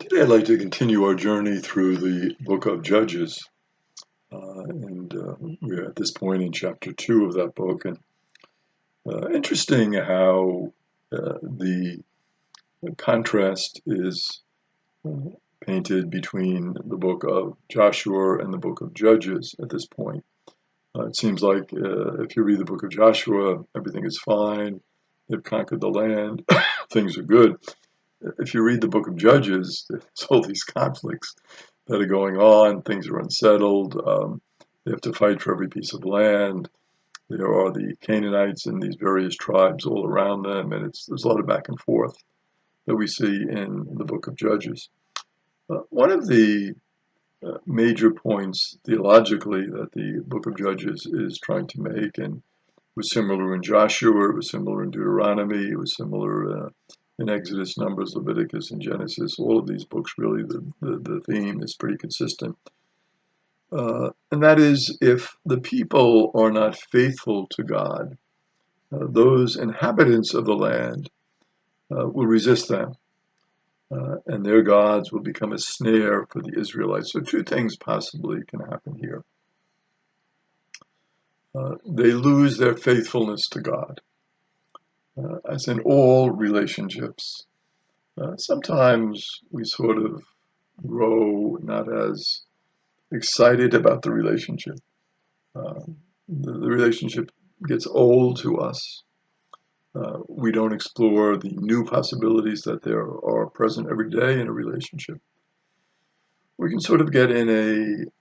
Today, I'd like to continue our journey through the book of Judges. We're at this point in chapter 2 of that book. And interesting how the contrast is uh, painted between the book of Joshua and the book of Judges at this point. It seems like if you read the book of Joshua, everything is fine. They've conquered the land. Things are good. If you read the book of Judges, there's all these conflicts that are going on. Things are unsettled. They have to fight for every piece of land. There are the Canaanites and these various tribes all around them, and there's a lot of back and forth that we see in the book of Judges. One of the major points theologically that the book of Judges is trying to make, and was similar in Joshua, it was similar in Deuteronomy, it was similar in Exodus, Numbers, Leviticus, and Genesis. All of these books, really, the theme is pretty consistent. And that is, if the people are not faithful to God, those inhabitants of the land will resist them, and their gods will become a snare for the Israelites. So two things possibly can happen here. They lose their faithfulness to God. As in all relationships, sometimes we sort of grow not as excited about the relationship. The relationship gets old to us. We don't explore the new possibilities that there are present every day in a relationship. We can sort of get in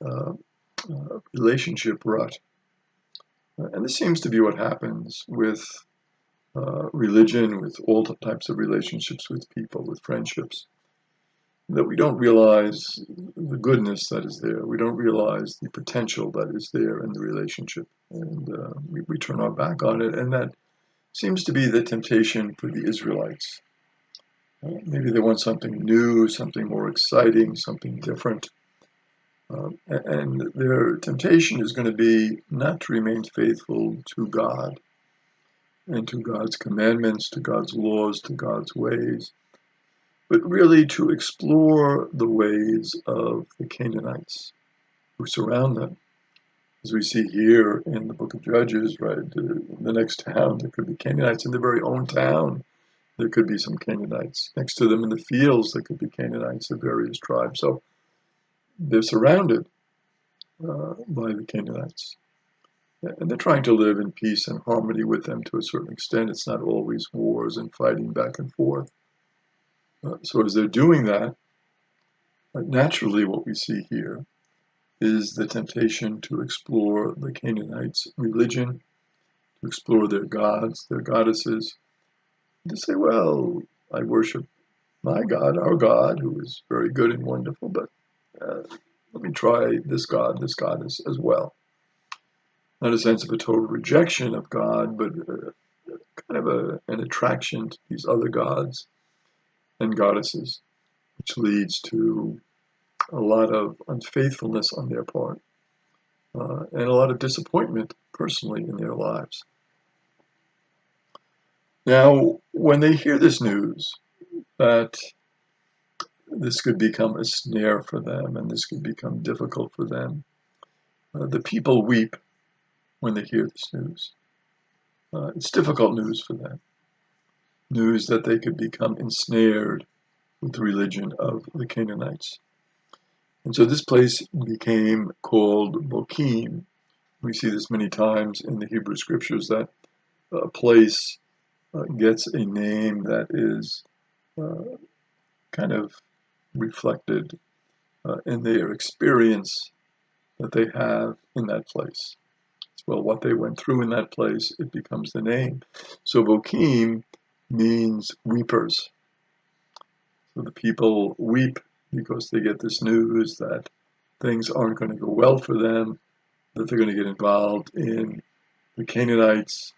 a relationship rut. And this seems to be what happens with religion, with all types of relationships with people, with friendships, that we don't realize the goodness that is there. We don't realize the potential that is there in the relationship. And we turn our back on it. And that seems to be the temptation for the Israelites. Maybe they want something new, something more exciting, something different. And their temptation is going to be not to remain faithful to God and to God's commandments, to God's laws, to God's ways, but really to explore the ways of the Canaanites who surround them. As we see here in the book of Judges, right, the next town, there could be Canaanites in their very own town. There could be some Canaanites. Next to them in the fields, there could be Canaanites of various tribes. So they're surrounded by the Canaanites. And they're trying to live in peace and harmony with them to a certain extent. It's not always wars and fighting back and forth. So as they're doing that, naturally what we see here is the temptation to explore the Canaanites' religion, to explore their gods, their goddesses, to say, well, I worship my God, our God, who is very good and wonderful, but let me try this God, this goddess as well. Not a sense of a total rejection of God, but kind of an attraction to these other gods and goddesses, which leads to a lot of unfaithfulness on their part and a lot of disappointment personally in their lives. Now, when they hear this news, that this could become a snare for them and this could become difficult for them, the people weep when they hear this news. It's difficult news for them. News that they could become ensnared with the religion of the Canaanites. And so this place became called Bokim. We see this many times in the Hebrew scriptures, that a place gets a name that is kind of reflected in their experience that they have in that place. Well, what they went through in that place, it becomes the name. So Bokim means weepers. So the people weep because they get this news that things aren't going to go well for them, that they're going to get involved in the Canaanites,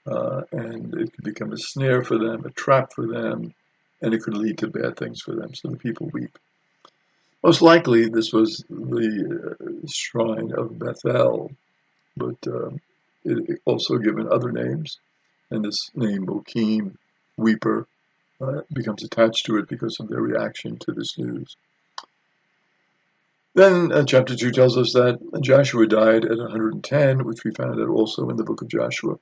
and it could become a snare for them, a trap for them, and it could lead to bad things for them. So the people weep. Most likely, this was the shrine of Bethel, but it also given other names, and this name Bokim, weeper, becomes attached to it because of their reaction to this news. Then chapter 2 tells us that Joshua died at 110, which we found out also in the book of Joshua.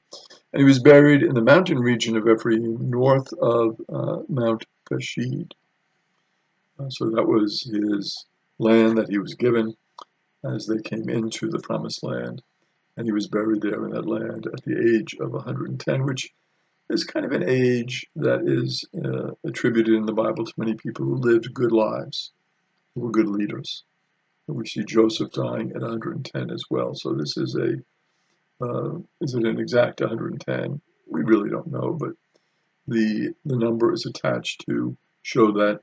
And he was buried in the mountain region of Ephraim, north of Mount Pashid. So that was his land that he was given as they came into the promised land. And he was buried there in that land at the age of 110, which is kind of an age that is attributed in the Bible to many people who lived good lives, who were good leaders. And we see Joseph dying at 110 as well. So this is is it an exact 110? We really don't know, but the number is attached to show that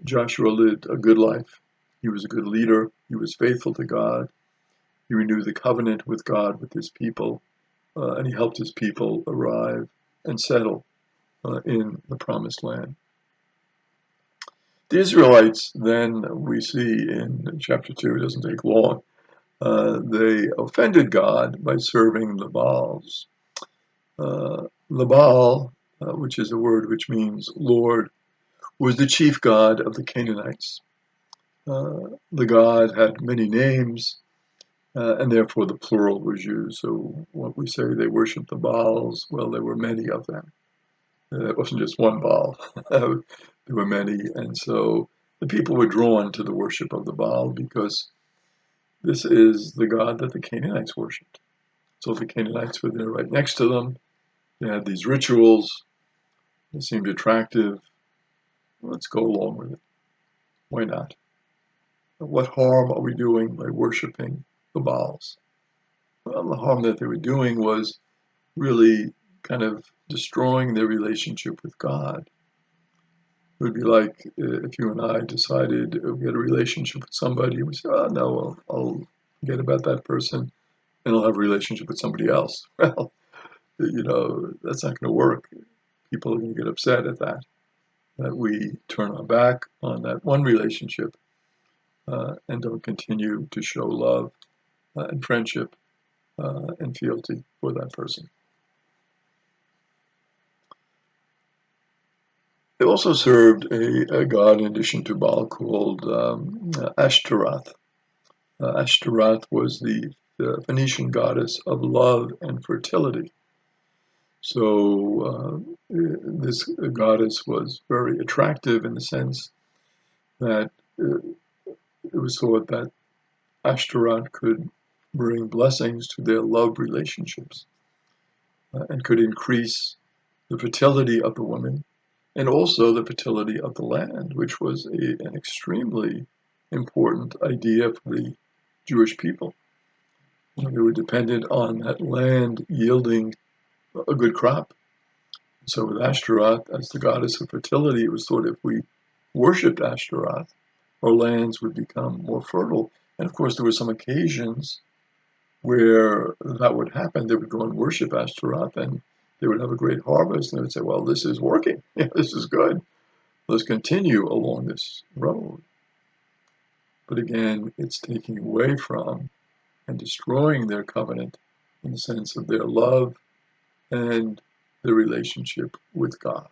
Joshua lived a good life. He was a good leader. He was faithful to God. He renewed the covenant with God, with his people, and he helped his people arrive and settle in the promised land. The Israelites, then, we see in chapter 2, it doesn't take long, they offended God by serving the Baals. The Baal, which is a word which means Lord, was the chief god of the Canaanites. The god had many names, and therefore the plural was used. So what we say they worshiped the Baals, well, there were many of them. It wasn't just one Baal. There were many, and so the people were drawn to the worship of the Baal because this is the god that the Canaanites worshipped. So the Canaanites were there right next to them. They had these rituals. They seemed attractive. Let's go along with it. Why not? What harm are we doing by worshiping the Baals? Well, the harm that they were doing was really kind of destroying their relationship with God. It would be like if you and I decided to get a relationship with somebody, we say, oh, no, I'll forget about that person and I'll have a relationship with somebody else. Well, that's not going to work. People are going to get upset at that we turn our back on that one relationship and don't continue to show love and friendship and fealty for that person. They also served a god in addition to Baal called Ashtaroth. Ashtaroth was the Phoenician goddess of love and fertility. So this goddess was very attractive in the sense that it was thought that Ashtaroth could bring blessings to their love relationships and could increase the fertility of the woman and also the fertility of the land, which was an extremely important idea for the Jewish people. They were dependent on that land yielding a good crop. So with Ashtaroth as the goddess of fertility, it was thought if we worshipped Ashtaroth, our lands would become more fertile. And of course, there were some occasions where that would happen. They would go and worship Ashtaroth and they would have a great harvest. And they would say, well, this is working. Yeah, this is good. Let's continue along this road. But again, it's taking away from and destroying their covenant in the sense of their love and their relationship with God.